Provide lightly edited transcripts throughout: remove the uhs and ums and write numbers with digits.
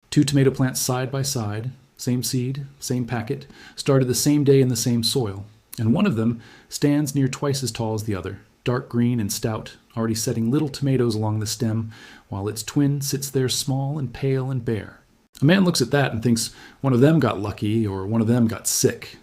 Two tomato plants side by side, same seed, same packet, started the same day in the same soil, and one of them stands near twice as tall as the other, dark green and stout, already setting little tomatoes along the stem, while its twin sits there small and pale and bare. A man looks at that and thinks one of them got lucky or one of them got sick.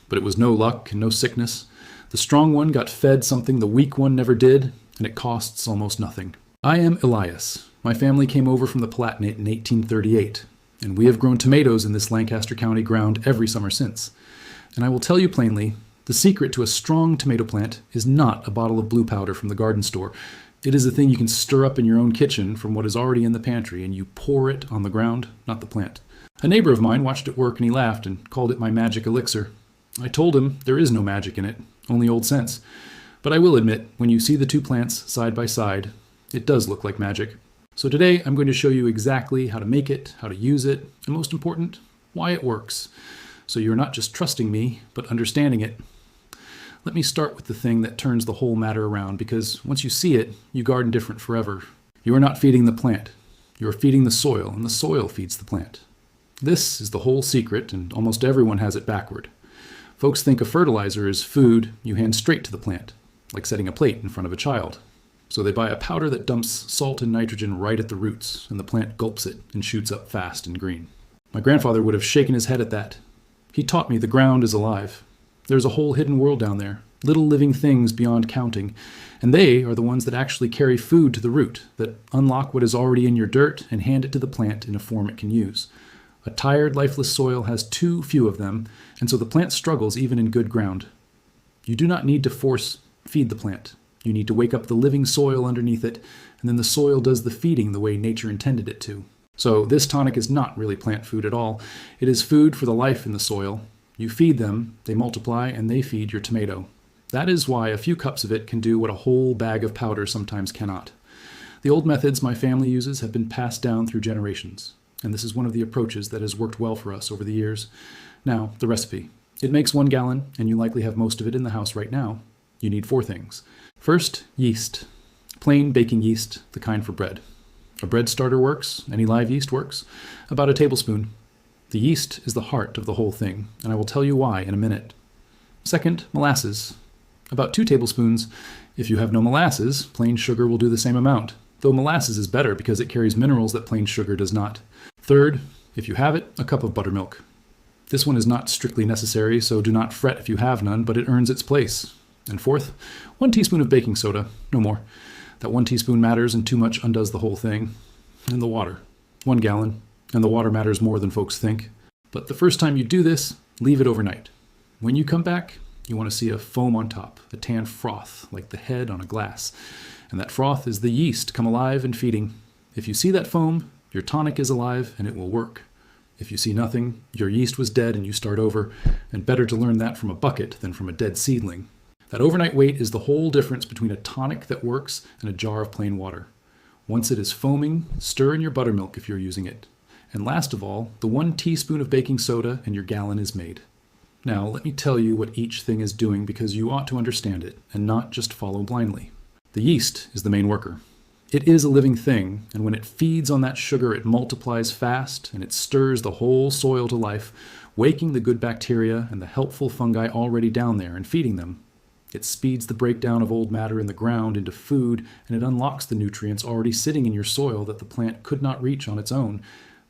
But it was no luck and no sickness. The strong one got fed something the weak one never did, and it costs almost nothing. I am Elias. My family came over from the Palatinate in 1838, and we have grown tomatoes in this Lancaster County ground every summer since. And I will tell you plainly, the secret to a strong tomato plant is not a bottle of blue powder from the garden store. It is a thing you can stir up in your own kitchen from what is already in the pantry, and you pour it on the ground, not the plant. A neighbor of mine watched it work and he laughed and called it my magic elixir. I told him there is no magic in it, only old sense. But I will admit, when you see the two plants side by side, it does look like magic. So today I'm going to show you exactly how to make it, how to use it, and most important, why it works. So you're not just trusting me, but understanding it. Let me start with the thing that turns the whole matter around, because once you see it, you garden different forever. You are not feeding the plant. You are feeding the soil, and the soil feeds the plant. This is the whole secret, and almost everyone has it backward. Folks think a fertilizer is food you hand straight to the plant, like setting a plate in front of a child. So they buy a powder that dumps salt and nitrogen right at the roots, and the plant gulps it and shoots up fast and green. My grandfather would have shaken his head at that. He taught me the ground is alive. There's a whole hidden world down there, little living things beyond counting, and they are the ones that actually carry food to the root, that unlock what is already in your dirt and hand it to the plant in a form it can use. A tired, lifeless soil has too few of them, and so the plant struggles even in good ground. You do not need to force feed the plant. You need to wake up the living soil underneath it, and then the soil does the feeding the way nature intended it to. So this tonic is not really plant food at all. It is food for the life in the soil. You feed them, they multiply, and they feed your tomato. That is why a few cups of it can do what a whole bag of powder sometimes cannot. The old methods my family uses have been passed down through generations, and this is one of the approaches that has worked well for us over the years. Now, the recipe. It makes 1 gallon, and you likely have most of it in the house right now. You need 4 things. First, yeast. Plain baking yeast, the kind for bread. A bread starter works, any live yeast works. About a tablespoon. The yeast is the heart of the whole thing, and I will tell you why in a minute. Second, molasses. About 2 tablespoons. If you have no molasses, plain sugar will do the same amount, though molasses is better because it carries minerals that plain sugar does not. Third, if you have it, a cup of buttermilk. This one is not strictly necessary, so do not fret if you have none, but it earns its place. And fourth, 1 teaspoon of baking soda, no more. That 1 teaspoon matters and too much undoes the whole thing. And the water, 1 gallon, and the water matters more than folks think. But the first time you do this, leave it overnight. When you come back, you want to see a foam on top, a tan froth, like the head on a glass. And that froth is the yeast come alive and feeding. If you see that foam, your tonic is alive and it will work. If you see nothing, your yeast was dead and you start over, and better to learn that from a bucket than from a dead seedling. That overnight wait is the whole difference between a tonic that works and a jar of plain water. Once it is foaming, stir in your buttermilk if you're using it. And last of all, the 1 teaspoon of baking soda and your gallon is made. Now, let me tell you what each thing is doing because you ought to understand it and not just follow blindly. The yeast is the main worker. It is a living thing, and when it feeds on that sugar, it multiplies fast and it stirs the whole soil to life, waking the good bacteria and the helpful fungi already down there and feeding them. It speeds the breakdown of old matter in the ground into food, and it unlocks the nutrients already sitting in your soil that the plant could not reach on its own.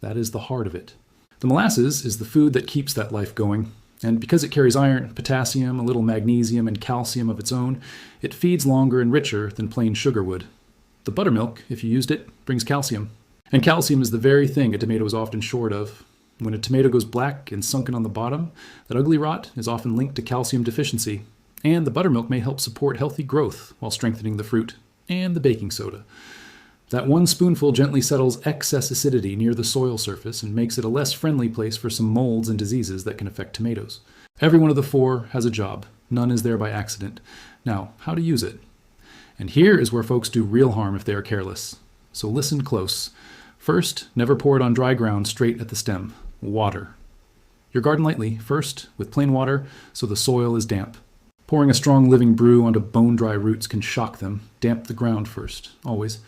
That is the heart of it. The molasses is the food that keeps that life going, and because it carries iron, potassium, a little magnesium, and calcium of its own, it feeds longer and richer than plain sugar would. The buttermilk, if you used it, brings calcium. And calcium is the very thing a tomato is often short of. When a tomato goes black and sunken on the bottom, that ugly rot is often linked to calcium deficiency. And the buttermilk may help support healthy growth while strengthening the fruit, and the baking soda. That 1 spoonful gently settles excess acidity near the soil surface and makes it a less friendly place for some molds and diseases that can affect tomatoes. Every one of the 4 has a job. None is there by accident. Now, how to use it? And here is where folks do real harm if they are careless. So listen close. First, never pour it on dry ground straight at the stem. Water. Your garden lightly, first, with plain water, so the soil is damp. Pouring a strong living brew onto bone-dry roots can shock them. Damp the ground first, always.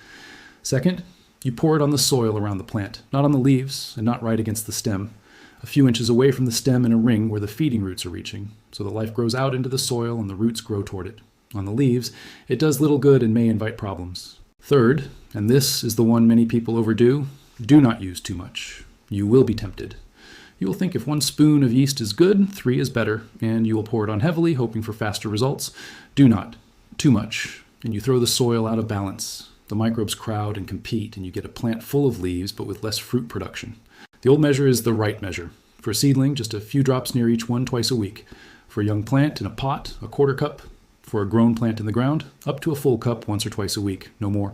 Second, You pour it on the soil around the plant, not on the leaves and not right against the stem, a few inches away from the stem in a ring where the feeding roots are reaching, so the life grows out into the soil and the roots grow toward it. On the leaves, it does little good and may invite problems. Third, and this is the one many people overdo, do not use too much. You will be tempted. You will think if 1 spoon of yeast is good, 3 is better, and you will pour it on heavily, hoping for faster results. Do not. Too much, and you throw the soil out of balance. The microbes crowd and compete, and you get a plant full of leaves, but with less fruit production. The old measure is the right measure. For a seedling, just a few drops near each one twice a week. For a young plant in a pot, a 1/4 cup. For a grown plant in the ground, up to a full cup once or twice a week, no more.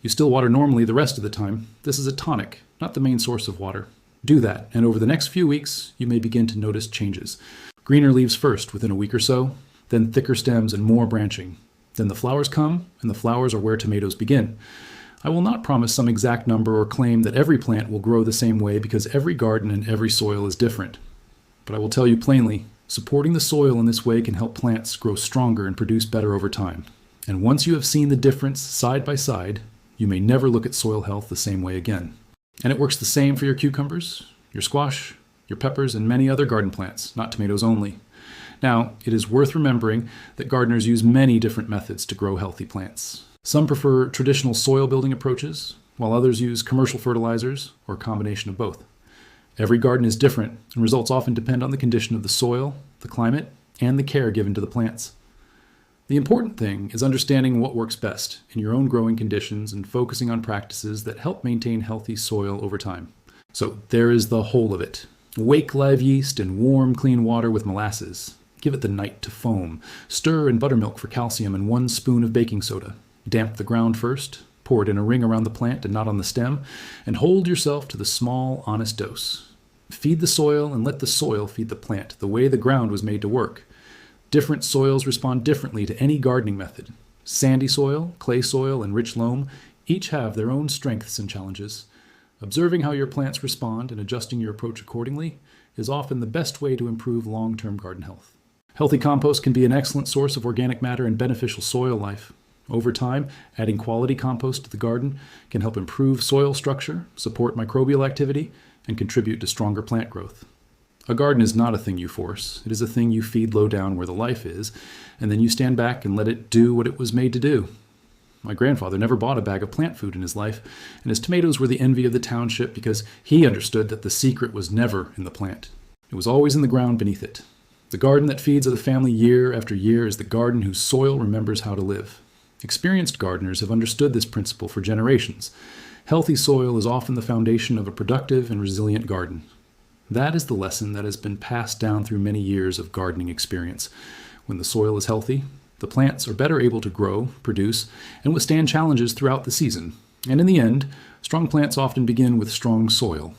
You still water normally the rest of the time. This is a tonic, not the main source of water. Do that, and over the next few weeks, you may begin to notice changes. Greener leaves first within a week or so, then thicker stems and more branching. Then the flowers come, and the flowers are where tomatoes begin. I will not promise some exact number or claim that every plant will grow the same way because every garden and every soil is different. But I will tell you plainly, supporting the soil in this way can help plants grow stronger and produce better over time. And once you have seen the difference side by side, you may never look at soil health the same way again. And it works the same for your cucumbers, your squash, your peppers, and many other garden plants, not tomatoes only. Now, it is worth remembering that gardeners use many different methods to grow healthy plants. Some prefer traditional soil building approaches, while others use commercial fertilizers or a combination of both. Every garden is different, and results often depend on the condition of the soil, the climate, and the care given to the plants. The important thing is understanding what works best in your own growing conditions and focusing on practices that help maintain healthy soil over time. So there is the whole of it. Wake live yeast in warm, clean water with molasses. Give it the night to foam. Stir in buttermilk for calcium and 1 spoon of baking soda. Damp the ground first. Pour it in a ring around the plant and not on the stem. And hold yourself to the small, honest dose. Feed the soil and let the soil feed the plant, the way the ground was made to work. Different soils respond differently to any gardening method. Sandy soil, clay soil, and rich loam each have their own strengths and challenges. Observing how your plants respond and adjusting your approach accordingly is often the best way to improve long-term garden health. Healthy compost can be an excellent source of organic matter and beneficial soil life. Over time, adding quality compost to the garden can help improve soil structure, support microbial activity, and contribute to stronger plant growth. A garden is not a thing you force. It is a thing you feed low down where the life is, and then you stand back and let it do what it was made to do. My grandfather never bought a bag of plant food in his life, and his tomatoes were the envy of the township because he understood that the secret was never in the plant. It was always in the ground beneath it. The garden that feeds the family year after year is the garden whose soil remembers how to live. Experienced gardeners have understood this principle for generations. Healthy soil is often the foundation of a productive and resilient garden. That is the lesson that has been passed down through many years of gardening experience. When the soil is healthy, the plants are better able to grow, produce, and withstand challenges throughout the season. And in the end, strong plants often begin with strong soil,